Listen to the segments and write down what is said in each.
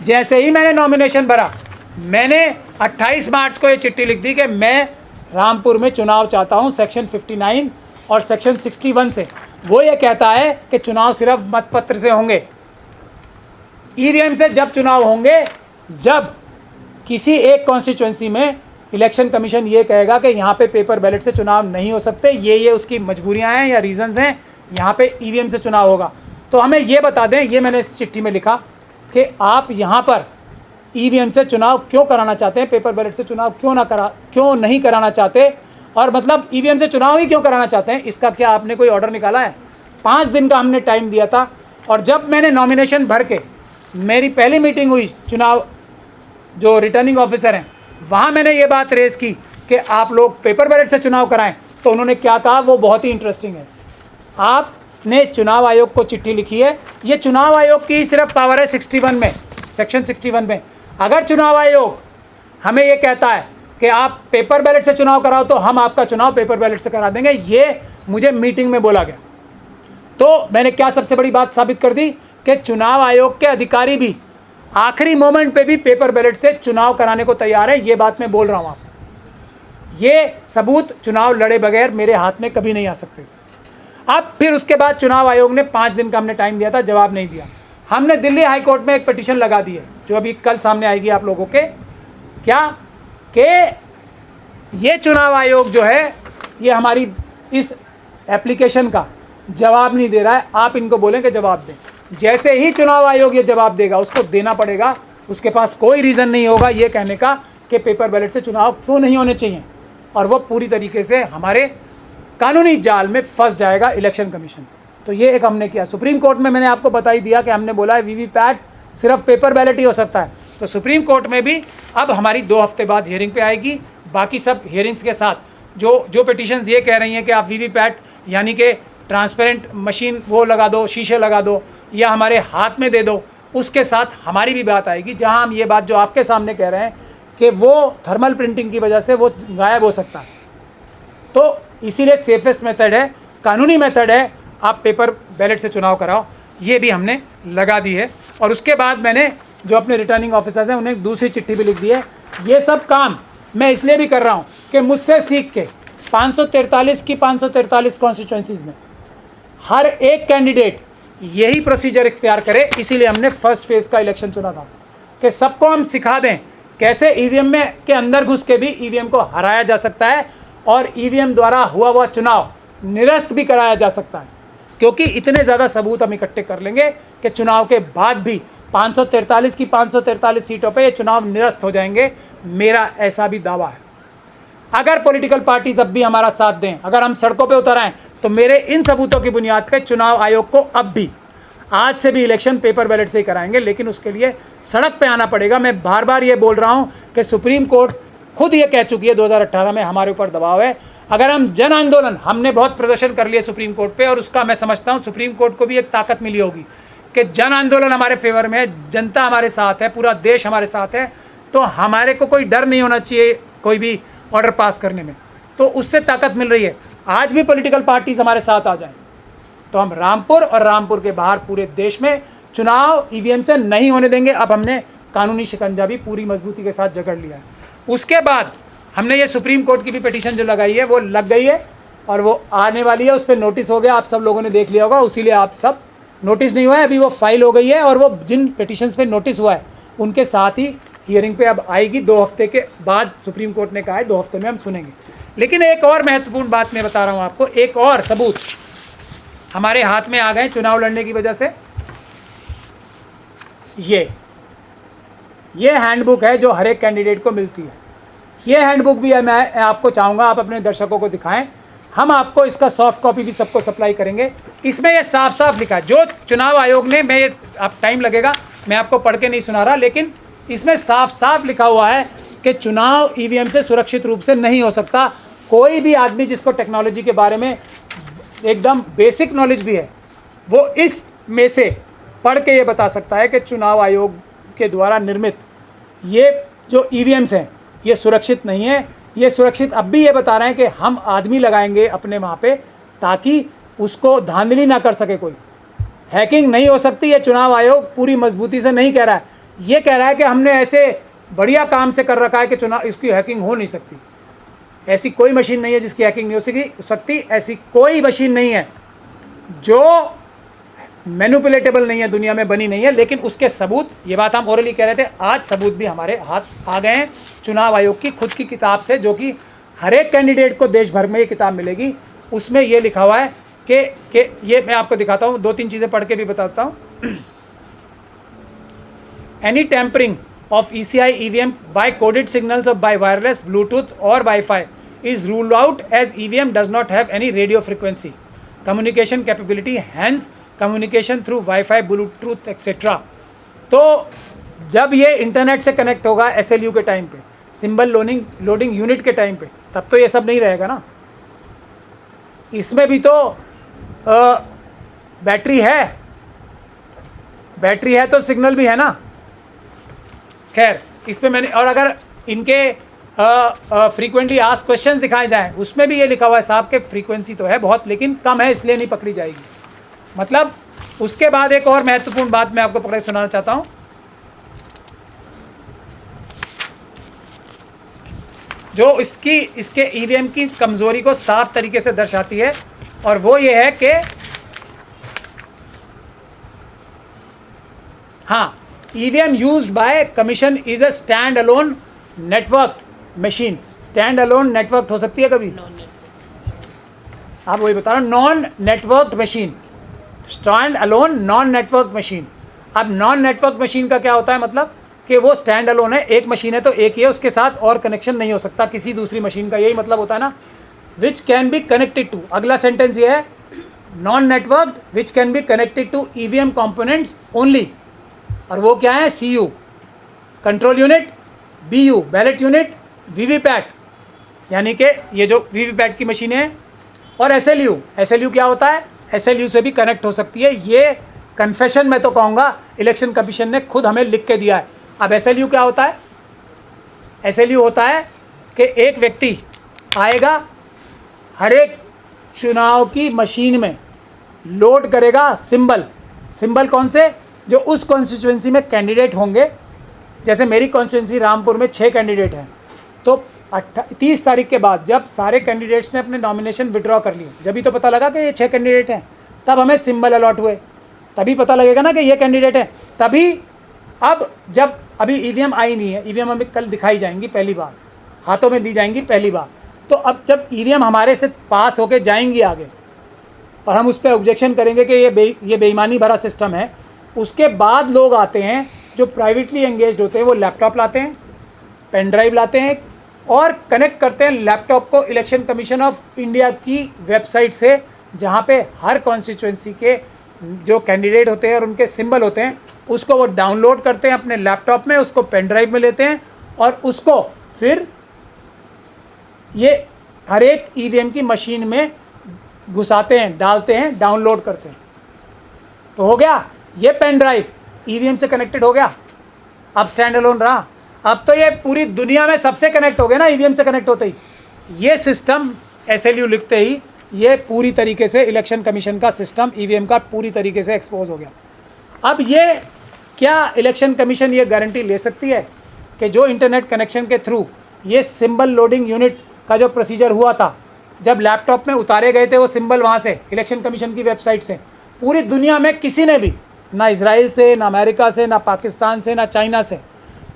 जैसे ही मैंने नॉमिनेशन भरा, मैंने 28 मार्च को ये चिट्ठी लिख दी कि मैं रामपुर में चुनाव चाहता हूँ सेक्शन 59 और सेक्शन 61 से। वो ये कहता है कि चुनाव सिर्फ मतपत्र से होंगे। ईवीएम से जब चुनाव होंगे जब किसी एक कॉन्स्टिट्यूएंसी में इलेक्शन कमीशन ये कहेगा कि यहाँ पे पेपर बैलेट से चुनाव नहीं हो सकते, ये उसकी मजबूरियाँ हैं या रीजंस हैं, यहाँ पे ईवीएम से चुनाव होगा। तो हमें ये बता दें, ये मैंने इस चिट्ठी में लिखा कि आप यहाँ पर ईवीएम से चुनाव क्यों कराना चाहते हैं, पेपर बैलेट से चुनाव क्यों नहीं कराना चाहते, और मतलब ईवीएम से चुनाव ही क्यों कराना चाहते हैं, इसका क्या आपने कोई ऑर्डर निकाला है? 5 दिन का हमने टाइम दिया था, और जब मैंने नॉमिनेशन भर के मेरी पहली मीटिंग हुई चुनाव जो रिटर्निंग ऑफिसर हैं, वहाँ मैंने ये बात रेज़ की कि आप लोग पेपर बैलेट से चुनाव कराएं, तो उन्होंने क्या कहा वो बहुत ही इंटरेस्टिंग है। आपने चुनाव आयोग को चिट्ठी लिखी है, ये चुनाव आयोग की सिर्फ पावर है 61 में, सेक्शन 61 में। अगर चुनाव आयोग हमें ये कहता है कि आप पेपर बैलेट से चुनाव कराओ तो हम आपका चुनाव पेपर बैलेट से करा देंगे, ये मुझे मीटिंग में बोला गया। तो मैंने क्या सबसे बड़ी बात साबित कर दी कि चुनाव आयोग के अधिकारी भी आखिरी मोमेंट पे भी पेपर बैलेट से चुनाव कराने को तैयार है। ये बात मैं बोल रहा हूँ आपको, ये सबूत चुनाव लड़े बगैर मेरे हाथ में कभी नहीं आ सकते थे। अब फिर उसके बाद चुनाव आयोग ने 5 दिन का हमने टाइम दिया था, जवाब नहीं दिया। हमने दिल्ली हाई कोर्ट में एक पिटीशन लगा दी है जो अभी कल सामने आएगी आप लोगों के, क्या कि ये चुनाव आयोग जो है ये हमारी इस एप्लीकेशन का जवाब नहीं दे रहा है, आप इनको बोलें कि जवाब दें। जैसे ही चुनाव आयोग ये जवाब देगा उसको देना पड़ेगा, उसके पास कोई रीज़न नहीं होगा ये कहने का कि पेपर बैलेट से चुनाव क्यों नहीं होने चाहिए, और वो पूरी तरीके से हमारे कानूनी जाल में फंस जाएगा इलेक्शन कमीशन। तो ये एक हमने किया। सुप्रीम कोर्ट में मैंने आपको बता ही दिया कि हमने बोला है वीवीपैट सिर्फ पेपर बैलेट ही हो सकता है, तो सुप्रीम कोर्ट में भी अब हमारी 2 हफ्ते बाद हियरिंग पे आएगी। बाकी सब हियरिंग्स के साथ जो पिटीशंस ये कह रही हैं कि आप वीवीपैट यानी कि ट्रांसपेरेंट मशीन वो लगा दो, शीशे लगा दो या हमारे हाथ में दे दो, उसके साथ हमारी भी बात आएगी, जहां हम ये बात जो आपके सामने कह रहे हैं कि वो थर्मल प्रिंटिंग की वजह से वो गायब हो सकता है। तो इसीलिए सेफेस्ट मेथड है, कानूनी मेथड है, आप पेपर बैलेट से चुनाव कराओ, ये भी हमने लगा दी है। और उसके बाद मैंने जो अपने रिटर्निंग ऑफिसर्स हैं उन्हें एक दूसरी चिट्ठी भी लिख दी है। ये सब काम मैं इसलिए भी कर रहा हूँ कि मुझसे सीख के 543 की 543 कॉन्स्टिट्यूएंसीज़ में हर एक कैंडिडेट यही प्रोसीजर इख्तियार करे। इसीलिए हमने फर्स्ट फेज़ का इलेक्शन चुना था कि सबको हम सिखा दें कैसे ईवीएम में के अंदर घुस के भी ईवीएम को हराया जा सकता है और ईवीएम द्वारा हुआ चुनाव निरस्त भी कराया जा सकता है, क्योंकि इतने ज़्यादा सबूत हम इकट्ठे कर लेंगे कि चुनाव के बाद भी 543 की 543 सीटों पे ये चुनाव निरस्त हो जाएंगे। मेरा ऐसा भी दावा है। अगर पॉलिटिकल पार्टीज अब भी हमारा साथ दें, अगर हम सड़कों पे उतर आएँ, तो मेरे इन सबूतों की बुनियाद पे चुनाव आयोग को अब भी आज से भी इलेक्शन पेपर बैलेट से ही कराएंगे, लेकिन उसके लिए सड़क पे आना पड़ेगा। मैं बार बार ये बोल रहा हूँ कि सुप्रीम कोर्ट खुद ये कह चुकी है 2018 में हमारे ऊपर दबाव है। अगर हम जन आंदोलन, हमने बहुत प्रदर्शन कर लिया सुप्रीम कोर्ट पे, और उसका मैं समझता हूँ सुप्रीम कोर्ट को भी एक ताकत मिली होगी कि जन आंदोलन हमारे फेवर में है, जनता हमारे साथ है, पूरा देश हमारे साथ है, तो हमारे को कोई डर नहीं होना चाहिए कोई भी ऑर्डर पास करने में। तो उससे ताकत मिल रही है। आज भी पॉलिटिकल पार्टीज हमारे साथ आ जाएं तो हम रामपुर और रामपुर के बाहर पूरे देश में चुनाव ईवीएम से नहीं होने देंगे। अब हमने कानूनी शिकंजा भी पूरी मजबूती के साथ जकड़ लिया है। उसके बाद हमने ये सुप्रीम कोर्ट की भी पिटीशन जो लगाई है वो लग गई है और वो आने वाली है, उस पर नोटिस हो गया, आप सब लोगों ने देख लिया होगा, उसीलिए आप सब नोटिस नहीं हुआ है, अभी वो फाइल हो गई है और वो जिन पिटीशंस पे नोटिस हुआ है उनके साथ ही हियरिंग पे अब आएगी। 2 हफ्ते के बाद सुप्रीम कोर्ट ने कहा है 2 हफ्ते में हम सुनेंगे। लेकिन एक और महत्वपूर्ण बात मैं बता रहा हूँ आपको, एक और सबूत हमारे हाथ में आ गए चुनाव लड़ने की वजह से। ये हैंडबुक है जो हर एक कैंडिडेट को मिलती है। ये हैंडबुक भी मैं आपको चाहूँगा आप अपने दर्शकों को दिखाएं। हम आपको इसका सॉफ्ट कॉपी भी सबको सप्लाई करेंगे। इसमें ये साफ साफ लिखा है जो चुनाव आयोग ने, मैं ये आप टाइम लगेगा, मैं आपको पढ़ के नहीं सुना रहा, लेकिन इसमें साफ साफ लिखा हुआ है कि चुनाव ईवीएम से सुरक्षित रूप से नहीं हो सकता। कोई भी आदमी जिसको टेक्नोलॉजी के बारे में एकदम बेसिक नॉलेज भी है वो इस में से पढ़ के ये बता सकता है कि चुनाव आयोग के द्वारा निर्मित ये जो ईवीएम्स हैं ये सुरक्षित नहीं है। ये सुरक्षित अब भी ये बता रहे हैं कि हम आदमी लगाएंगे अपने वहाँ पे ताकि उसको धांधली ना कर सके, कोई हैकिंग नहीं हो सकती। ये चुनाव आयोग पूरी मजबूती से नहीं कह रहा है, ये कह रहा है कि हमने ऐसे बढ़िया काम से कर रखा है कि चुनाव इसकी हैकिंग हो नहीं सकती। ऐसी कोई मशीन नहीं है जिसकी हैकिंग नहीं हो सकती। ऐसी कोई मशीन नहीं है जो मैनिपुलेटेबल नहीं है, दुनिया में बनी नहीं है। लेकिन उसके सबूत, ये बात हम ओरली कह रहे थे, आज सबूत भी हमारे हाथ आ गए हैं चुनाव आयोग की खुद की किताब से, जो कि हर एक कैंडिडेट को देश भर में ये किताब मिलेगी। उसमें ये लिखा हुआ है कि ये मैं आपको दिखाता हूँ, 2-3 चीज़ें पढ़ के भी बताता हूँ। Any tampering of ECI EVM by coded signals or by wireless, Bluetooth or Wi-Fi is ruled out as EVM does not have any radio frequency communication capability, hence communication through Wi-Fi, Bluetooth etc. तो जब ये internet से connect होगा SLU के time पे, symbol loading unit के time पे, तब तो ये सब नहीं रहेगा ना। इसमें भी तो बैटरी है तो सिग्नल भी है ना। खैर इस पे मैंने, और अगर इनके फ्रीक्वेंटली आस्क्ड क्वेश्चंस दिखाए जाएं, उसमें भी ये लिखा हुआ है साहब के फ्रीक्वेंसी तो है बहुत, लेकिन कम है, इसलिए नहीं पकड़ी जाएगी। मतलब उसके बाद एक और महत्वपूर्ण बात मैं आपको पकड़े सुनाना चाहता हूं, जो इसके ईवीएम की कमजोरी को साफ तरीके से दर्शाती है, और वो ये है कि हाँ, EVM used by commission is a stand alone networked machine। stand alone networked हो सकती है कभी, आप वही बता रहा हूँ, non networked machine, stand alone non network machine. अब नॉन नेटवर्क मशीन का क्या होता है, मतलब कि वो स्टैंड अलोन है, एक मशीन है तो एक ही है, उसके साथ और कनेक्शन नहीं हो सकता किसी दूसरी मशीन का, यही मतलब होता है ना। Which can be connected to, अगला सेंटेंस ये है, non networked which can be connected to EVM components only, और वो क्या है, CU control unit, BU ballot unit, VVPAT यानी कि ये जो VVPAT की मशीनें हैं, और SLU क्या होता है, SLU से भी कनेक्ट हो सकती है। ये कन्फेशन मैं तो कहूँगा इलेक्शन कमीशन ने खुद हमें लिख के दिया है। अब SLU क्या होता है, SLU होता है कि एक व्यक्ति आएगा, हर एक चुनाव की मशीन में लोड करेगा सिंबल कौन से, जो उस कॉन्स्टिट्यूएंसी में कैंडिडेट होंगे। जैसे मेरी कॉन्स्टिट्यूएंसी रामपुर में 6 कैंडिडेट हैं, तो 30 तारीख के बाद जब सारे कैंडिडेट्स ने अपने नॉमिनेशन विड्रॉ कर लिए, जब ही तो पता लगा कि ये 6 कैंडिडेट हैं, तब हमें सिंबल अलॉट हुए, तभी पता लगेगा ना कि ये कैंडिडेट हैं। तभी अब जब अभी EVM आई नहीं है, EVM हमें कल दिखाई जाएंगी पहली बार, हाथों में दी जाएंगी पहली बार, तो अब जब EVM हमारे से पास होके जाएंगी आगे और हम उस पर ऑब्जेक्शन करेंगे कि ये बेईमानी भरा सिस्टम है, उसके बाद लोग आते हैं जो प्राइवेटली एंगेज्ड होते हैं, वो लैपटॉप लाते हैं, पेन ड्राइव लाते हैं और कनेक्ट करते हैं लैपटॉप को इलेक्शन कमीशन ऑफ इंडिया की वेबसाइट से, जहाँ पे हर कॉन्स्टिट्यूएंसी के जो कैंडिडेट होते हैं और उनके सिंबल होते हैं, उसको वो डाउनलोड करते हैं अपने लैपटॉप में, उसको पेन ड्राइव में लेते हैं और उसको फिर ये हर एक EVM की मशीन में घुसाते हैं, डालते हैं, डाउनलोड करते हैं। तो हो गया, ये पेन ड्राइव EVM से कनेक्टेड हो गया, अब स्टैंड अलोन रहा। अब तो ये पूरी दुनिया में सबसे कनेक्ट हो गया ना, EVM से कनेक्ट होते ही। ये सिस्टम SLU लिखते ही ये पूरी तरीके से इलेक्शन कमीशन का सिस्टम EVM का पूरी तरीके से एक्सपोज हो गया। अब ये क्या इलेक्शन कमीशन ये गारंटी ले सकती है कि जो इंटरनेट कनेक्शन के थ्रू ये सिंबल लोडिंग यूनिट का जो प्रोसीजर हुआ था, जब लैपटॉप में उतारे गए थे वो सिंबल वहाँ से इलेक्शन कमीशन की वेबसाइट से, पूरी दुनिया में किसी ने भी, ना इजराइल से, ना अमेरिका से, ना पाकिस्तान से, ना चाइना से,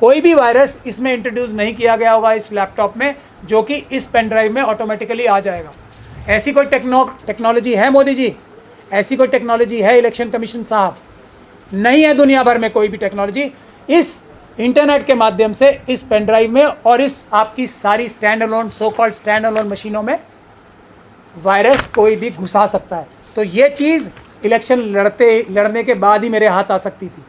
कोई भी वायरस इसमें इंट्रोड्यूस नहीं किया गया होगा इस लैपटॉप में, जो कि इस पेन ड्राइव में ऑटोमेटिकली आ जाएगा। ऐसी कोई टेक्नोलॉजी है मोदी जी, ऐसी कोई टेक्नोलॉजी है इलेक्शन कमीशन साहब? नहीं है दुनिया भर में कोई भी टेक्नोलॉजी। इस इंटरनेट के माध्यम से इस पेन ड्राइव में और इस आपकी सारी stand alone, so called stand alone मशीनों में वायरस कोई भी घुसा सकता है। तो ये चीज़ इलेक्शन लड़ने के बाद ही मेरे हाथ आ सकती थी।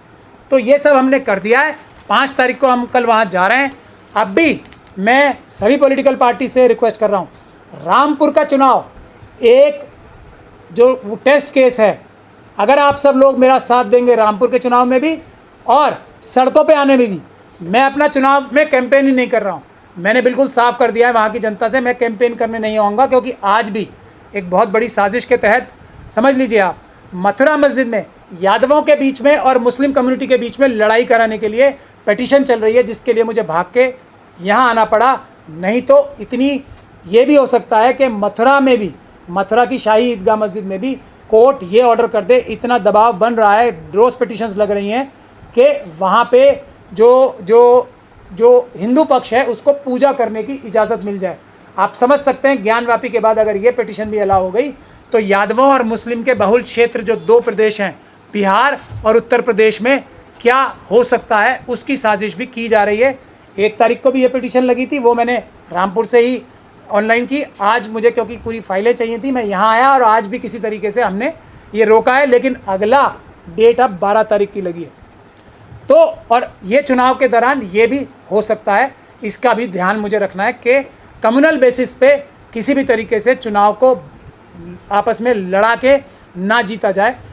तो ये सब हमने कर दिया है। 5 तारीख को हम कल वहाँ जा रहे हैं। अब भी मैं सभी पॉलिटिकल पार्टी से रिक्वेस्ट कर रहा हूँ, रामपुर का चुनाव एक जो टेस्ट केस है, अगर आप सब लोग मेरा साथ देंगे रामपुर के चुनाव में भी और सड़कों पे आने में भी, मैं अपना चुनाव में कैंपेन ही नहीं कर रहा हूँ। मैंने बिल्कुल साफ कर दिया है वहाँ की जनता से, मैं कैंपेन करने नहीं आऊँगा, क्योंकि आज भी एक बहुत बड़ी साजिश के तहत, समझ लीजिए आप, मथुरा मस्जिद में यादवों के बीच में और मुस्लिम कम्युनिटी के बीच में लड़ाई कराने के लिए पिटीशन चल रही है, जिसके लिए मुझे भाग के यहाँ आना पड़ा। नहीं तो इतनी ये भी हो सकता है कि मथुरा में भी, मथुरा की शाही ईदगाह मस्जिद में भी कोर्ट ये ऑर्डर कर दे। इतना दबाव बन रहा है, रोज़ पिटीशंस लग रही हैं कि वहाँ पे जो हिंदू पक्ष है उसको पूजा करने की इजाज़त मिल जाए। आप समझ सकते हैं ज्ञानवापी के बाद अगर ये पिटीशन भी अलाउ हो गई तो यादवों और मुस्लिम के बहुल क्षेत्र जो 2 प्रदेश हैं, बिहार और उत्तर प्रदेश में क्या हो सकता है, उसकी साजिश भी की जा रही है। 1 तारीख को भी ये पिटीशन लगी थी, वो मैंने रामपुर से ही ऑनलाइन की। आज मुझे क्योंकि पूरी फाइलें चाहिए थी, मैं यहाँ आया और आज भी किसी तरीके से हमने ये रोका है, लेकिन अगला डेट अब 12 तारीख की लगी है। तो और ये चुनाव के दौरान ये भी हो सकता है, इसका भी ध्यान मुझे रखना है कि कम्युनल बेसिस पे किसी भी तरीके से चुनाव को आपस में लड़ा के ना जीता जाए।